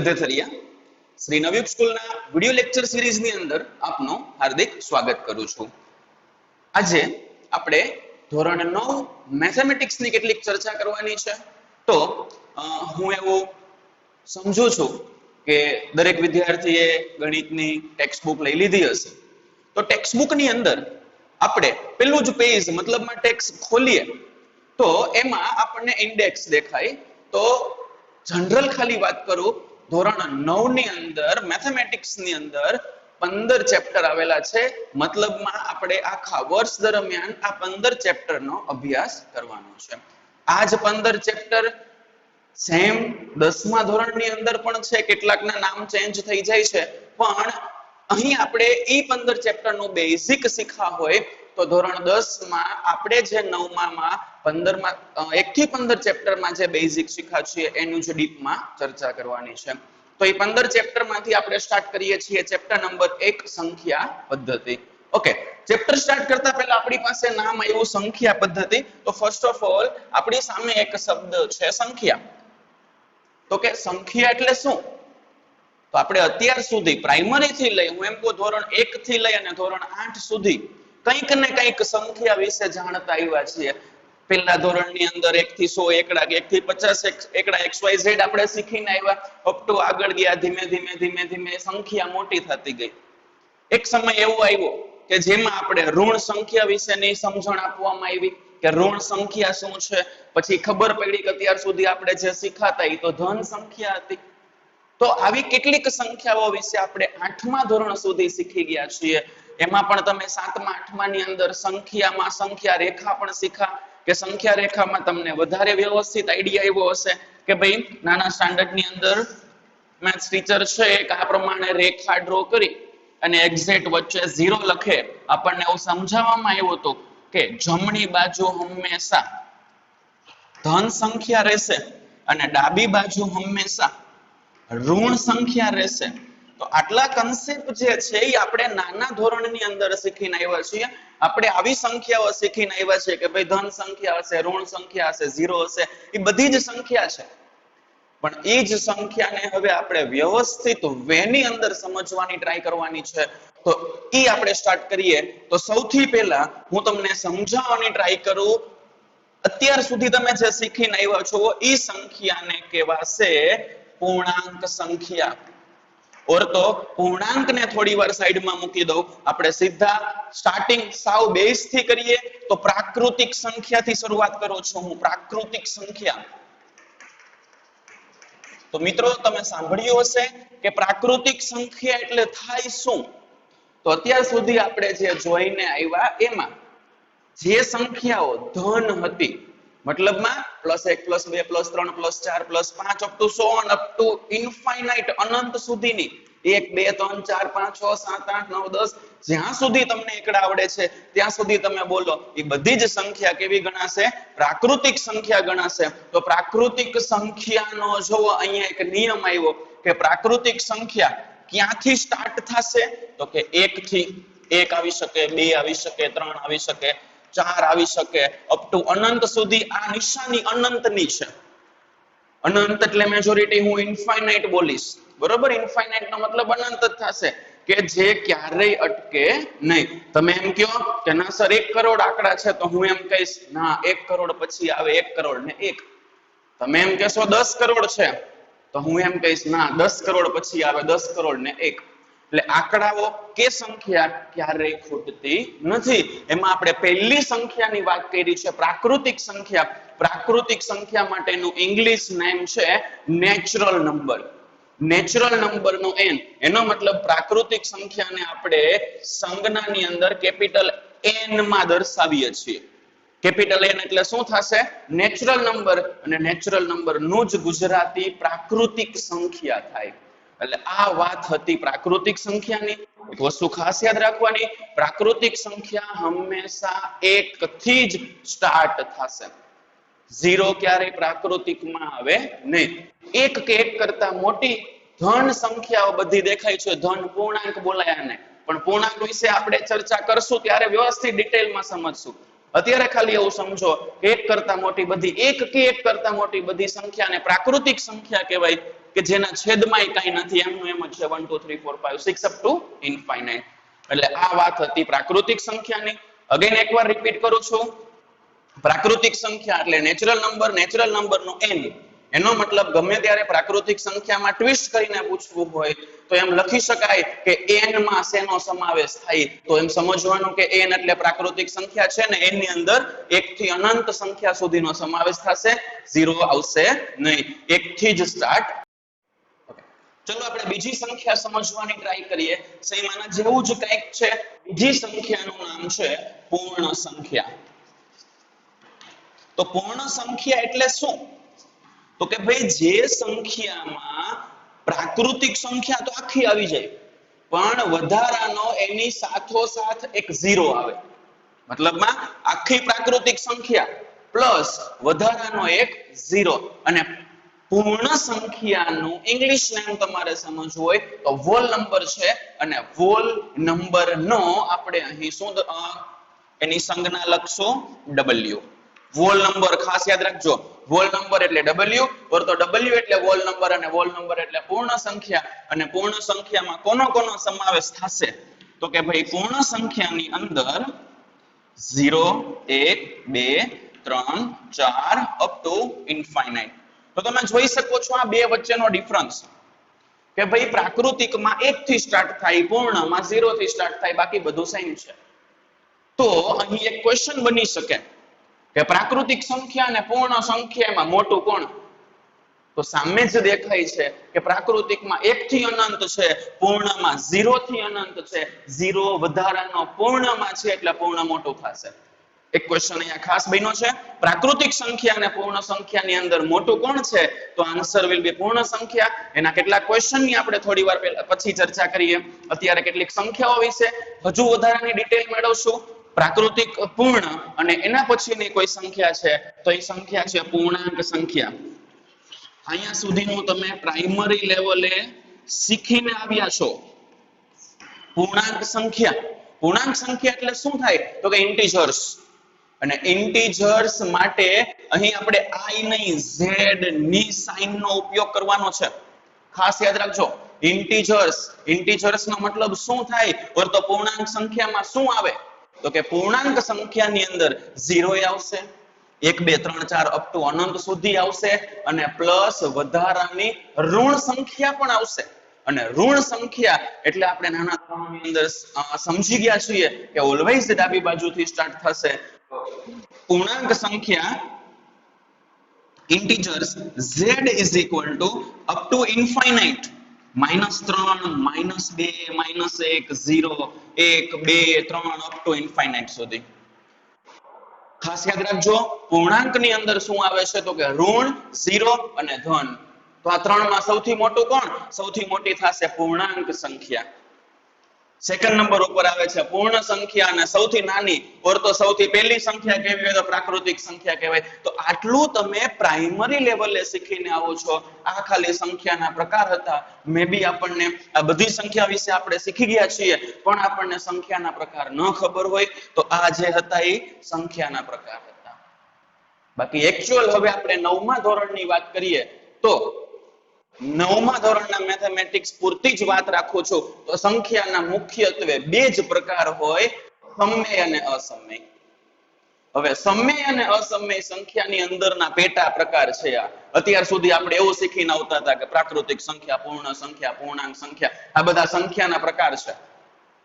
ગધેથરિયા શ્રી નવયુગ સ્કૂલના video lecture સિરીઝની અંદર આપનું હાર્દિક સ્વાગત કરું છું। આજે આપણે ધોરણ 9 મેથેમેટિક્સની કેટલીક ચર્ચા કરવાની છે। તો હું એવું સમજુ છું કે દરેક વિદ્યાર્થીએ ગણિતની ટેક્સ્ટ બુક લઈ લીધી હશે। તો ટેક્સ્ટ બુકની અંદર આપણે પેલું જ પેજ મતલબમાં ટેક્સ્ટ ખોલીએ તો એમાં આપણને ઇન્ડેક્સ દેખાય। તો जनरल खाली बात करूं धोरण 9 ની અંદર મેથેમેટિક્સ ની અંદર 15 ચેપ્ટર આવેલા છે। મતલબમાં આપણે આખા વર્ષ દરમિયાન આ 15 ચેપ્ટર નો અભ્યાસ કરવાનો છે। આ જ 15 ચેપ્ટર સેમ 10મા ધોરણની અંદર પણ છે, કેટલાકના નામ ચેન્જ થઈ જાય છે, પણ અહીં આપણે એ 15 ચેપ્ટર નું બેઝિક શીખા હોય તો ધોરણ 10 માં આપણે જે 9મા માં 15 1 થી 15 ચેપ્ટર માં જે બેઝિક શીખા છે એનું જ ડીપ માં ચર્ચા કરવાની છે। તો એ 15 ચેપ્ટર માંથી આપણે સ્ટાર્ટ કરીએ છીએ ચેપ્ટર નંબર 1 સંખ્યા પદ્ધતિ। ઓકે, ચેપ્ટર સ્ટાર્ટ કરતા પહેલા આપણી પાસે નામ આવ્યું સંખ્યા પદ્ધતિ। તો ફર્સ્ટ ઓફ ઓલ આપણી સામે એક શબ્દ છે સંખ્યા। તો કે સંખ્યા એટલે શું? તો આપણે અત્યાર સુધી પ્રાઇમરી થી લઈ હું એમ કહું ધોરણ 1 થી લઈ અને ધોરણ 8 સુધી કંઈક ને કંઈક સંખ્યા વિશે જાણતા આવ્યા છીએ। પહેલા ધોરણની અંદર 1 થી 100 એકડા, 1 થી 50 એકડા XYZ આપણે શીખીને આવ્યા, અપ ટુ આગળ ગયા, ધીમે ધીમે ધીમે ધીમે સંખ્યા મોટી થતી ગઈ। એક સમય એવો આવ્યો કે જેમાં આપણે ઋણ સંખ્યા વિશેની સમજણ આપવામાં આવી કે ઋણ સંખ્યા શું છે। પછી ખબર પડી કે અત્યાર સુધી આપણે જે શીખાતા એ તો ધન સંખ્યા હતી। તો આવી કેટલીક સંખ્યાઓ વિશે આપણે 8મા ધોરણ સુધી શીખી ગયા છીએ। એમાં પણ તમે 7મા 8મા ની અંદર સંખ્યામાં સંખ્યા રેખા પણ શીખા કે સંખ્યા રેખામાં તમને વધારે વ્યવસ્થિત આઈડિયા આવ્યો હશે કે ભાઈ નાના સ્ટાન્ડર્ડ ની અંદર મેથ્સ ટીચર છે એક આ પ્રમાણે રેખા ડ્રો કરી અને એક્ઝેક્ટ વચ્ચે 0 લખે, આપણને એવું સમજાવવામાં આવ્યું હતું કે જમણી બાજુ હંમેશા ધન સંખ્યા રહેશે અને ડાબી બાજુ હંમેશા ઋણ સંખ્યા રહેશે। તો આટલા કન્સેપ્ટ જે છે એ આપણે નાના ધોરણની અંદર શીખીને આવ્યા છીએ। આપણે આવી સંખ્યાઓ શીખીને આવ્યા છે કે ભાઈ ધન સંખ્યા હશે, ઋણ સંખ્યા હશે, 0 હશે, એ બધી જ સંખ્યા છે, પણ એ જ સંખ્યાને હવે આપણે વ્યવસ્થિત વેની અંદર સમજવાની ટ્રાય કરવાની છે। તો એ આપણે સ્ટાર્ટ કરીએ તો સૌથી પહેલા હું તમને સમજાવવાની ટ્રાય કરું અત્યાર સુધી તમે જે શીખીને આવ્યા છો એ સંખ્યાને કહેવાશે પૂર્ણાંક સંખ્યા। ઓર તો પૂર્ણાંક ને થોડી વાર સાઈડમાં મૂકી દઉં, આપણે સીધા સ્ટાર્ટિંગ સાવ બેઝ થી કરીએ તો પ્રાકૃતિક સંખ્યાથી શરૂઆત કરું છું હું। પ્રાકૃતિક સંખ્યા તો મિત્રો તમે સાંભળ્યું હશે કે પ્રાકૃતિક સંખ્યા એટલે થાય શું? તો અત્યાર સુધી આપણે જે જોઈને આવ્યા એમાં જે સંખ્યાઓ ધન હતી મતલબમાં +1 +2 +3 +4 +5 up to so on up to infinite અનંત સુધીની 1 2 3 4 5 6 7 8 9 10 જ્યાં સુધી તમને એકડા આવડે છે ત્યાં સુધી તમે બોલો એ બધી જ સંખ્યા કેવી ગણાશે? પ્રાકૃતિક સંખ્યા ગણાશે। તો પ્રાકૃતિક સંખ્યાનો જો અહીંયા એક નિયમ આવ્યો કે પ્રાકૃતિક સંખ્યા ક્યાંથી સ્ટાર્ટ થશે? તો કે 1 થી 1 આવી શકે, 2 આવી શકે, 3 આવી શકે, 4 આવી શકે, અપ ટુ અનંત સુધી। આ નિશાની અનંતની છે। અનંત એટલે મેજોરિટી હું ઇન્ફાઇનાઇટ બોલીશ, બરોબર? ઇન્ફાઇનાઇટ નો મતલબ અનંત જ થશે કે જે ક્યારેય અટકે નહીં। તમે એમ કહો કે ના સર 1 કરોડ આંકડા છે તો હું એમ કહીશ ના 1 કરોડ પછી આવે 1 કરોડ ને 1। તમે એમ કહેશો 10 કરોડ છે તો હું એમ કહીશ ના 10 કરોડ પછી આવે 10 કરોડ ને 1। એટલે આંકડાઓ કે સંખ્યા ક્યારેય ખૂટતી નથી। એમાં આપણે પહેલી સંખ્યાની વાત કરી છે પ્રાકૃતિક સંખ્યા। પ્રાકૃતિક સંખ્યા માટેનું ઇંગ્લિશ નેમ છે નેચરલ નંબર। નેચરલ નંબર નો n એનો મતલબ પ્રાકૃતિક સંખ્યાને આપણે સંજ્ઞાની અંદર કેપિટલ N માં દર્શાવીએ છીએ। કેપિટલ N એટલે શું થશે? નેચરલ નંબર, અને નેચરલ નંબર નું જ ગુજરાતી પ્રાકૃતિક સંખ્યા થાય। એટલે આ વાત હતી પ્રાકૃતિક સંખ્યાની। એક વસ્તુ ખાસ યાદ રાખવાની, પ્રાકૃતિક સંખ્યા હંમેશા 1 થી જ સ્ટાર્ટ થશે, 0 ક્યારેય પ્રાકૃતિકમાં આવે નહીં। 1 કે 1 કરતા મોટી ધન સંખ્યાઓ બધી દેખાય છે, ધન પૂર્ણાંક બોલાય આને, પણ પૂર્ણાંક વિશે આપણે ચર્ચા કરશું ત્યારે વ્યવસ્થિત ડિટેલમાં સમજશું। અત્યારે ખાલી એવું સમજો 1 કરતા મોટી બધી 1 કે 1 કરતા મોટી બધી સંખ્યાને પ્રાકૃતિક સંખ્યા કહેવાય। કે જેના છેદમાં કાંઈ નથી, એમનું એમ જ છે 1 2 3 4 5 6 અપ ટુ ઇન્ફાઇનાઇટ. એટલે આ વાત હતી પ્રાકૃતિક સંખ્યાની. અગેન એકવાર રિપીટ કરું છું, પ્રાકૃતિક સંખ્યા એટલે નેચરલ નંબરનો n. એનો મતલબ ગમે ત્યારે પ્રાકૃતિક સંખ્યામાં ટ્વિસ્ટ કરીને પૂછવું હોય તો એમ લખી શકાય કે n માં શેનો સમાવેશ થાય, તો એમ સમજવાનું કે n એટલે પ્રાકૃતિક સંખ્યા છે ને n ની અંદર 1 થી અનંત સંખ્યા સુધીનો સમાવેશ થશે, 0 આવશે નહીં, 1 થી જ સ્ટાર્ટ. ચલો આપણે બીજી સંખ્યા સમજવાની ટ્રાય કરીએ. સેમ આના જેવું જ કંઈક છે. બીજી સંખ્યાનું નામ છે પૂર્ણ સંખ્યા. તો પૂર્ણ સંખ્યા એટલે શું? તો કે ભાઈ જે સંખ્યામાં પ્રાકૃતિક સંખ્યા તો આખી આવી જાય પણ વધારાનો એની સાથોસાથ એક 0 આવે. મતલબમાં આખી પ્રાકૃતિક સંખ્યા પ્લસ વધારાનો એક 0. અને પૂર્ણ સંખ્યાનું ઇંગ્લિશ નેમ તમારે સમજવું હોય તો વોલ નંબર છે, અને વોલ નંબરનો આપણે અહીં શું એની સંજ્ઞા લખશો W. વોલ નંબર ખાસ યાદ રાખજો, વોલ નંબર એટલે W, ઓર તો W એટલે વોલ નંબર, અને વોલ નંબર એટલે પૂર્ણ સંખ્યા. અને પૂર્ણ સંખ્યામાં કોનો સમાવેશ થશે? તો કે ભાઈ પૂર્ણ સંખ્યાની અંદર 0 1 2 3 4 અપ ટુ ઇન્ફાઇનાઇટ. તો તમે જોઈ શકો છો આ બે વચ્ચેનો ડિફરન્સ કે ભાઈ પ્રાકૃતિકમાં 1 થી સ્ટાર્ટ થાય, પૂર્ણમાં 0 થી સ્ટાર્ટ થાય, બાકી બધું સેમ છે. તો અહીં એક ક્વેશ્ચન બની શકે કે પ્રાકૃતિક સંખ્યા અને પૂર્ણ સંખ્યામાં મોટું કોણ? તો સામે જ દેખાય છે કે પ્રાકૃતિકમાં 1 થી અનંત છે, પૂર્ણમાં 0 થી અનંત છે. 0 વધારાનો પૂર્ણમાં છે એટલે પૂર્ણ મોટું થશે. એક ક્વેશ્ચન અહીંયા ખાસ બન્યો છે, પ્રાકૃતિક સંખ્યા અને પૂર્ણ સંખ્યાની અંદર મોટું કોણ છે? તો આન્સર વિલ બી પૂર્ણ સંખ્યા. એના કેટલાક ક્વેશ્ચનની આપણે થોડી વાર પછી ચર્ચા કરીએ. અત્યારે કેટલીક સંખ્યાઓ વિશે હજુ વધારાની ડિટેલ મેળવશું. પ્રાકૃતિક, પૂર્ણ અને એના પછીની કોઈ સંખ્યા છે તો એ સંખ્યા છે પૂર્ણાંક સંખ્યા. અહીંયા સુધીનું તમે પ્રાઇમરી લેવલે શીખીને આવ્યા છો. પૂર્ણાંક સંખ્યા, પૂર્ણાંક સંખ્યા એટલે શું થાય? તો કે ઇન્ટીજર્સ. અને ઇન્ટીજર્સ માટે અહીં આપણે i નહીં z ની સાઇન નો ઉપયોગ કરવાનો છે. ખાસ યાદ રાખજો, ઇન્ટીજર્સ નો મતલબ શું થાય? ઓર તો પૂર્ણાંક સંખ્યામાં શું આવે? તો કે પૂર્ણાંક સંખ્યાની અંદર 0 આવશે, 1 2 3 4 અપ ટુ અનંત સુધી આવશે, અને પ્લસ વધારાની ઋણ સંખ્યા પણ આવશે. અને ઋણ સંખ્યા એટલે આપણે નાના ધોરણની અંદર સમજી ગયા છીએ કે ઓલવેઝ ડાબી બાજુથી સ્ટાર્ટ થશે. પૂર્ણાંક સંખ્યા integers z is equal to up to infinite -3 -2 -1 0 1 2 3 up to infinite સુધી. ખાસ યાદ રાખજો, પૂર્ણાંકની અંદર શું આવે છે? તો કે ઋણ, 0 અને ધન. તો આ ત્રણમાં સૌથી મોટું કોણ? સૌથી મોટી થશે પૂર્ણાંક સંખ્યા. સેકન્ડ નંબર ઉપર આવે છે પૂર્ણ સંખ્યા, અને સૌથી નાની ઓર તો સૌથી પહેલી સંખ્યા કેવી હોય તો પ્રાકૃતિક સંખ્યા કહેવાય. તો આટલું તમે પ્રાઇમરી લેવલે શીખીને આવો છો. આ ખાલી સંખ્યાના પ્રકાર હતા. મે બી આપણને આ બધી સંખ્યા વિશે આપણે શીખી ગયા છીએ, પણ આપણને સંખ્યાના પ્રકાર ન ખબર હોય તો આ જે હતા એ સંખ્યાના પ્રકાર હતા. બાકી એકચ્યુઅલ હવે આપણે 9મા ધોરણની વાત કરીએ તો 9મા ધોરણના મેથેમેટિક્સ પૂરતી જ વાત રાખું છું. તો સંખ્યાના મુખ્યત્વે બે જ પ્રકાર હોય, સમય અને અસમય. હવે સમય અને અસમય સંખ્યાની અંદરના પેટા પ્રકાર છે. આ અત્યાર સુધી આપણે એવું શીખીને આવતા હતા કે પ્રાકૃતિક સંખ્યા, પૂર્ણ સંખ્યા, પૂર્ણાંક સંખ્યા, આ બધા સંખ્યાના પ્રકાર છે.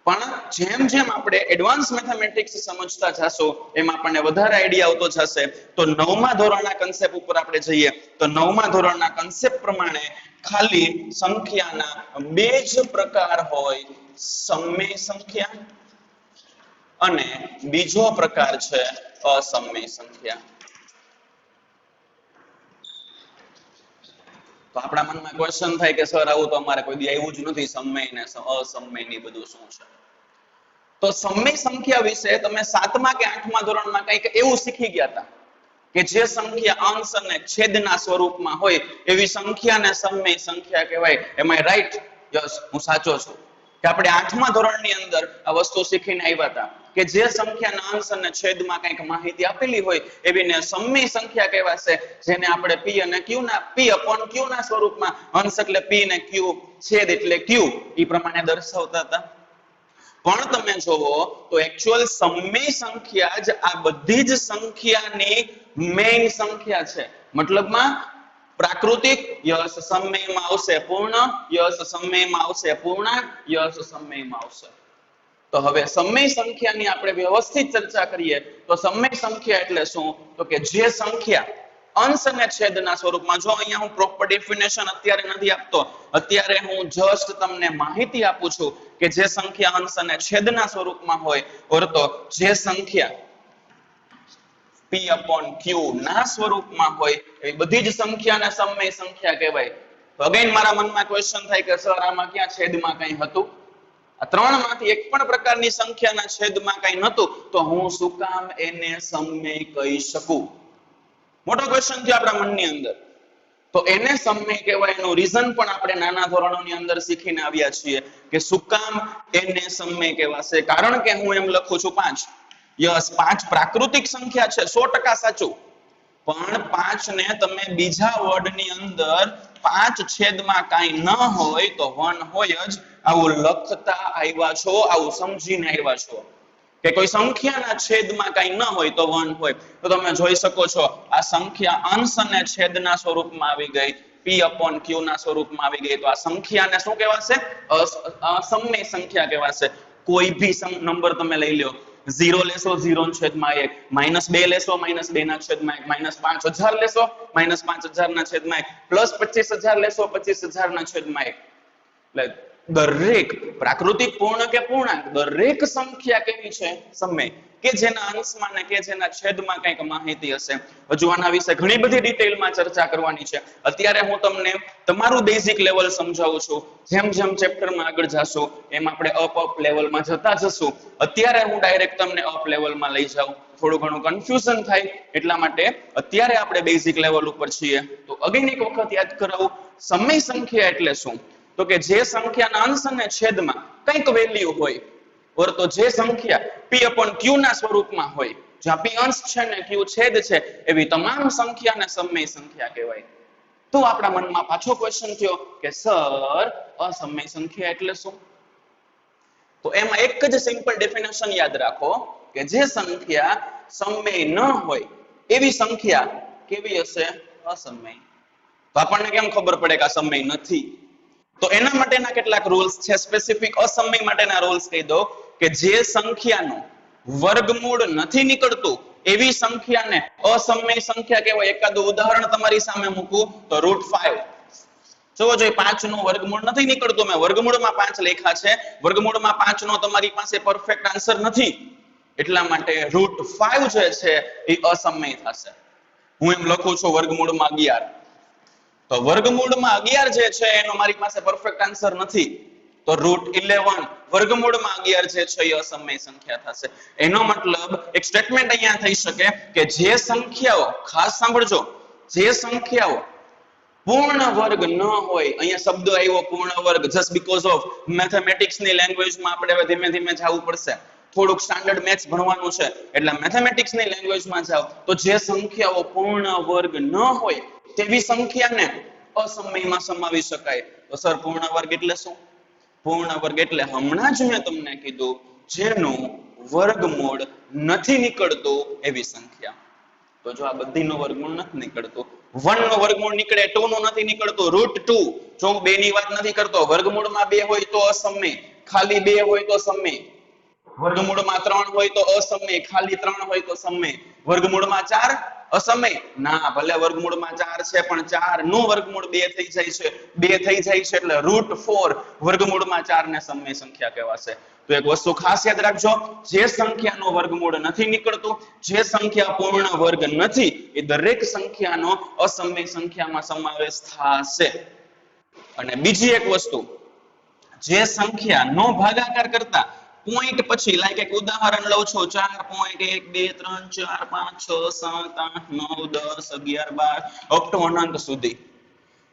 પણ જેમ જેમ આપણે એડવાન્સ મેથેમેટિક્સ સમજતા જશો એમ આપણને વધારે આઈડિયા આવતો જશે. તો 9મા ધોરણના કન્સેપ્ટ ઉપર આપણે જઈએ તો 9મા ધોરણના કન્સેપ્ટ પ્રમાણે ખાલી સંખ્યાના બે જ પ્રકાર હોય, સમય સંખ્યા અને બીજો પ્રકાર છે અસમય સંખ્યા. તો આપણા મનમાં ક્વેશ્ચન થાય કે સર આવું તો અમારે કોઈ દી આવ્યું જ નથી, સમય ને અસમય ની બધું શું છે? તો સમય સંખ્યા વિશે તમે 7મા કે 8મા ધોરણમાં કંઈક એવું શીખી ગયા હતા કે જે સંખ્યા અંશ અને છેદના સ્વરૂપમાં હોય એવી સંખ્યાને સમય સંખ્યા કહેવાય. એમ આઈ રાઈટ? યસ, હું સાચો છું કે આપણે 8મા ધોરણની અંદર આ વસ્તુ શીખીને આવ્યા હતા. કે જે સંખ્યાના અંશ અને છેદમાં કંઈક માહિતી આપેલી હોય એવીને સમય સંખ્યા કહેવાશે, જેને આપણે p અને q ના p upon q ના સ્વરૂપમાં અંશ એટલે p ને q, છેદ એટલે q એ પ્રમાણે દર્શાવતા હતા. પણ તમે જોવો તો એકચ્યુઅલ સમય સંખ્યા જ આ બધી જ સંખ્યાની મેઇન સંખ્યા છે. મતલબમાં પ્રાકૃતિક યસ સમયમાં આવશે પૂર્ણ, યસ સમયમાં આવશે પૂર્ણાંક, યસ સમયમાં આવશે. તો હવે સમય સંખ્યાની આપણે વ્યવસ્થિત ચર્ચા કરીએ તો સમય સંખ્યા એટલે શું? તો કે જે સંખ્યા અંશ અને છેદના સ્વરૂપમાં, જો અહીંયા હું પ્રોપર ડેફિનેશન અત્યારે નથી આપતો, અત્યારે હું જસ્ટ તમને માહિતી આપું છું કે જે સંખ્યા અંશ અને છેદના સ્વરૂપમાં હોય, ઓર તો જે સંખ્યા p upon q ના સ્વરૂપમાં હોય એ બધી જ સંખ્યાને સમય સંખ્યા કહેવાય. તો અગેન મારા મનમાં ક્વેશ્ચન થાય કે સર આમાં ક્યાં છેદમાં કંઈ હતું? આ ત્રણમાંથી એક પણ પ્રકારની સંખ્યાના છેદમાં કંઈ નહોતું, તો હું શું કામ એને સમય કહી શકું? મોટો ક્વેશ્ચન છે આપણા મનની અંદર. તો એને સમય કહેવાય એનું રીઝન પણ આપણે નાના ધોરણોની અંદર શીખીને આવ્યા છીએ કે શું કામ એને સમય કહેવાશે. કારણ કે હું એમ લખું છું 5. યસ, 5 પ્રાકૃતિક સંખ્યા છે, 100% સાચું. પણ 5 ને તમે બીજા વર્ડની અંદર 5 છેદમાં કાંઈ ન હોય તો 1 હોય જ આવું લખતા આવ્યા છો, આવું સમજીને આવ્યા છો. કે કોઈ સંખ્યાના છેદમાં કાંઈ ન હોય તો 1 હોય. તો તમે જોઈ શકો છો આ સંખ્યા અંશ અને છેદના સ્વરૂપમાં આવી ગઈ, p upon q ના સ્વરૂપમાં આવી ગઈ. તો આ સંખ્યાને શું કહેવાશે? સમય સંખ્યા કહેવાશે. કોઈ ભી નંબર તમે લઈ લો, 0 લેશો 0 ના છેદમાં 1, -2 લેશો -2 ના છેદમાં 1, -5000 લેશો -5000 ના છેદમાં 1, +25000 લેશો 25000 ના છેદમાં 1. એટલે દરેક પ્રાકૃતિક પૂર્ણ કે પૂર્ણાંક દરેક સંખ્યા કેવી છે? સમય, કે જેના અંશમાં ને કે જેના છેદમાં કંઈક માહિતી હશે. હજુ આના વિશે ઘણી બધી ડિટેલમાં ચર્ચા કરવાની છે. અત્યારે હું તમને તમારું બેઝિક લેવલ સમજાવું છું. જેમ જેમ ચેપ્ટરમાં આગળ જાશું એમ આપણે અપ લેવલમાં જતા જશું. અત્યારે હું ડાયરેક્ટ તમને અપ લેવલમાં લઈ જાઉં, થોડું ઘણું કન્ફ્યુઝન થાય એટલા માટે અત્યારે આપણે બેઝિક લેવલ ઉપર છીએ. તો અગેન એક વખત યાદ કરાવું, સમય સંખ્યા એટલે શું? તો કે જે સંખ્યાના અંશ અને છેદમાં કંઈક વેલ્યુ હોય, ઓર તો જે સંખ્યા p upon q ના સ્વરૂપમાં હોય, જ્યાં p અંશ છે ને q છેદ છે, એવી તમામ સંખ્યાને સમય સંખ્યા કહેવાય. તો આપણા મનમાં પાછો ક્વેશ્ચન થયો કે સર અસમય સંખ્યા એટલે શું? તો એમાં એક જ સિમ્પલ ડેફિનેશન યાદ રાખો કે જે સંખ્યા સમય ન હોય એવી સંખ્યા કેવી હશે? અસમય. તો આપણને કેમ ખબર પડે કે આ સમય નથી? તો એના માટેના કેટલાક રૂલ્સ છે, સ્પેસિફિક અસમય માટેના રૂલ્સ કહી દો કે જે સંખ્યાનું વર્ગમૂળ નથી નીકળતું એવી સંખ્યાને અસમય સંખ્યા કહેવાય. એકાદું ઉદાહરણ તમારી સામે મૂકું તો √5. જોવો જોઈએ 5 નું વર્ગમૂળ નથી નીકળતું, મેં વર્ગમૂળમાં 5 લખ્યા છે, વર્ગમૂળમાં 5 નો તમારી પાસે પરફેક્ટ આન્સર નથી, એટલા માટે √5 જે છે એ અસમય થશે. હું એમ લખું છું વર્ગમૂળમાં 11, તો વર્ગમૂળમાં 11 જે છે એનો મારી પાસે પરફેક્ટ આન્સર નથી, તો √11 વર્ગમૂળમાં 11 જે છે એ અસમય સંખ્યા થશે. એનો મતલબ એક સ્ટેટમેન્ટ અહીંયા થઈ શકે કે જે સંખ્યાઓ, ખાસ સાંભળજો, જે સંખ્યાઓ પૂર્ણ વર્ગ ન હોય, અહીંયા શબ્દ આવ્યો પૂર્ણ વર્ગ, જસ્ટ બીકોઝ ઓફ મેથેમેટિક્સ ની લેંગ્વેજમાં આપણે હવે ધીમે ધીમે જવું પડશે, થોડુંક સ્ટાન્ડર્ડ મેથ્સ ભણવાનું છે એટલે મેથેમેટિક્સ ની લેંગ્વેજમાં જાવ. તો જે સંખ્યાઓ પૂર્ણ વર્ગ ન હોય તેવી સંખ્યાને અસમયમાં સમાવી શકાય. તો સર પૂર્ણ વર્ગ એટલે શું? પૂર્ણ વર્ગ એટલે હમણાં જ મેં તમને કીધું, જેનું વર્ગમૂળ નથી નીકળતું એવી સંખ્યા. તો જો આ બધીનો વર્ગમૂળ નથી નીકળતું, 1 નો વર્ગમૂળ નીકળે, 2 નો નથી નીકળતું, √2. જો હું 2 ની વાત નથી કરતો, વર્ગમૂળમાં 2 હોય તો અસમય, ખાલી 2 હોય તો સમય. વર્ગમૂળમાં 3 હોય તો અસમય, ખાલી 3 હોય તો સમય. વર્ગમૂળમાં 4 અસમય, ના ભલે વર્ગમૂળમાં 4 છે પણ 4 નું વર્ગમૂળ 2 થઈ જાય છે, 2 થઈ જાય છે એટલે √4 વર્ગમૂળમાં 4 ને સમય સંખ્યા કહેવાશે. તો એક વસ્તુ ખાસ યાદ રાખજો, જે સંખ્યાનો વર્ગમૂળ નથી નીકળતું, જે સંખ્યા પૂર્ણ વર્ગ નથી, એ દરેક સંખ્યાનો અસમય સંખ્યામાં સમાવેશ થશે. અને બીજી એક વસ્તુ, જે સંખ્યાનો ભાગાકાર કરતા પોઈન્ટ પછી, લાઈક એક ઉદાહરણ લઉં છું, 4.1 2 3 4 5 6 7 8 9 10 11 12 અપ ટુ અનંત સુધી,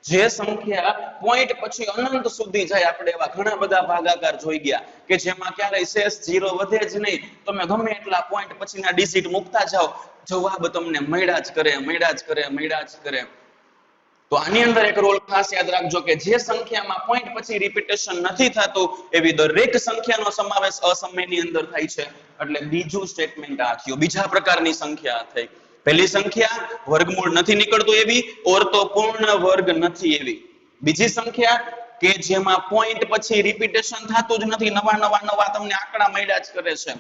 જે સંખ્યા પોઈન્ટ પછી અનંત સુધી જાય, આપણે એવા ઘણા બધા ભાગાકાર જોઈ ગયા કે જેમાં ક્યારેય શેષ 0 વધે જ નહીં. તમે ગમે એટલા પોઈન્ટ પછીના ડિજિટ મૂકતા જાઓ, જવાબ તમને મળ્યા જ કરે, મળ્યા જ કરે, મળ્યા જ કરે. તો આની અંદર એક રોલ ખાસ યાદ રાખજો કે જે સંખ્યામાં પોઈન્ટ પછી રિપીટેશન નથી થતું એવી દરેક સંખ્યાનો સમાવેશ અસમયની અંદર થાય છે. એટલે બીજું સ્ટેટમેન્ટ આ થયું. બીજા પ્રકારની સંખ્યા થઈ. પહેલી સંખ્યા વર્ગમૂળ નથી નીકળતું એવી, ઓર તો પૂર્ણ વર્ગ નથી એવી. બીજી સંખ્યા કે જેમાં પોઈન્ટ પછી રિપીટેશન થતું જ નથી, નવા નવા તમને આંકડા મળ્યા જ કરે છે,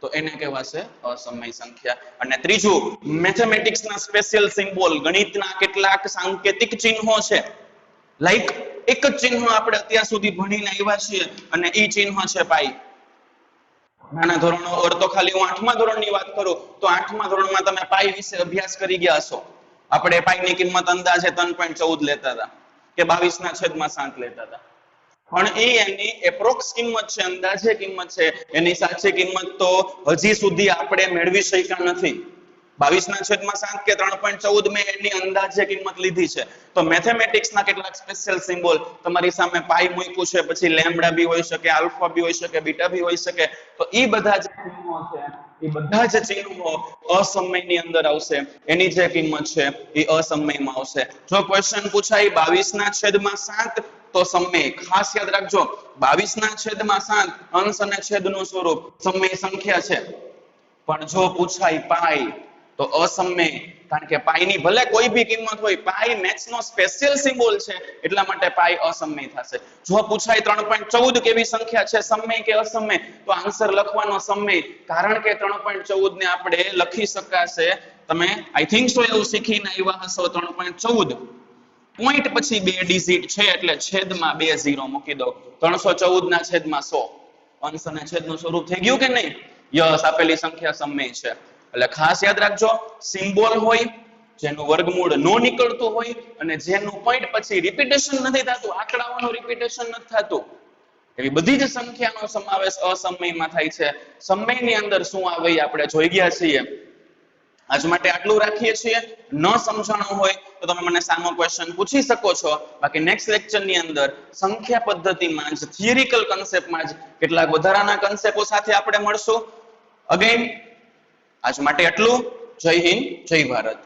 તો એને કહેવાશે અસમય સંખ્યા. અને ત્રીજું મેથેમેટિક્સના સ્પેશિયલ સિમ્બોલ, ગણિતના કેટલાક સાંકેતિક ચિહ્નો છે. લાઈક એક જ ચિહ્ન આપણે અત્યાર સુધી ભણીને આવ્યા છીએ અને ઈ ચિહ્ન છે પાઈ. નાના ધોરણો, ઓર તો ખાલી હું 8મા ધોરણની વાત કરું તો 8મા ધોરણમાં તમે પાઈ વિશે અભ્યાસ કરી ગયા હશો. આપણે પાઈની કિંમત અંદાજે 3.14 લેતા હતા કે 22/7 લેતા હતા. પણ એ એની એપ્રોક્સ કિંમત છે, અંદાજે કિંમત છે. એની સાચી કિંમત તો હજી સુધી આપણે મેળવી શક્યા નથી. 22/7 કે 3.14 મેં એની અંદાજે કિંમત લીધી છે. તો મેથેમેટિક્સના કેટલાક સ્પેશિયલ સિમ્બોલ તમારી સામે પાઈ મૂક્યું છે, પછી લેમ્બડા બી હોઈ શકે, આલ્ફા બી હોઈ શકે, બીટા બી હોઈ શકે. તો એ બધા જે ચિહ્નો છે એ બધા જ ચિહ્નો અસમયની અંદર આવશે. એની જે કિંમત છે એ અસમયમાં આવશે. જો ક્વેશ્ચન પૂછાય 22/7 તો સમય, ખાસ યાદ રાખજો 22/7 અંશ અને છેદનું સ્વરૂપ સમય સંખ્યા છે. પણ જો પૂછાય પાઈ તો અસમય, કારણ કે પાઈની ભલે કોઈ બી કિંમત હોય, પાઈ મેથ્સનો સ્પેશિયલ સિમ્બોલ છે એટલા માટે પાઈ અસમય થશે. જો પૂછાય 3.14 કેવી સંખ્યા છે, સમય કે અસમય, તો આન્સર લખવાનો સમય, કારણ કે 3.14 ને આપણે લખી શકાશે. તમે આઈ થિંક સો એવું શીખીને આવ્યા હશો. 3.14 પોઈન્ટ પછી 2 ડિજિટ છે એટલે છેદમાં 2 0 મૂકી દો. 314/100 અંશ અને છેદનું સ્વરૂપ થઈ ગયું કે નહીં? યસ, આપેલી સંખ્યા સમય છે. એટલે ખાસ યાદ રાખજો, સિમ્બોલ હોય જેનું વર્ગમૂળ નો નીકળતું હોય અને જેનું પોઈન્ટ પછી રિપીટેશન નથી થતું, આંકડાઓનું રિપીટેશન નથી થતું, એવી બધી જ સંખ્યાનો સમાવેશ અસમયમાં થાય છે. સમયની અંદર શું આવે આપણે જોઈ ગયા છીએ. આજ માટે આટલું રાખીએ છીએ. ન સમજાણું હોય તો તમે મને સામો ક્વેશ્ચન પૂછી શકો છો. બાકી નેક્સ્ટ લેક્ચરની અંદર સંખ્યા પદ્ધતિમાં જ, થિયરિકલ કન્સેપ્ટમાં જ કેટલાક વધારાના કન્સેપ્ટો સાથે આપણે મળશું. અગેન આજ માટે આટલું. જય હિન્દ, જય ભારત.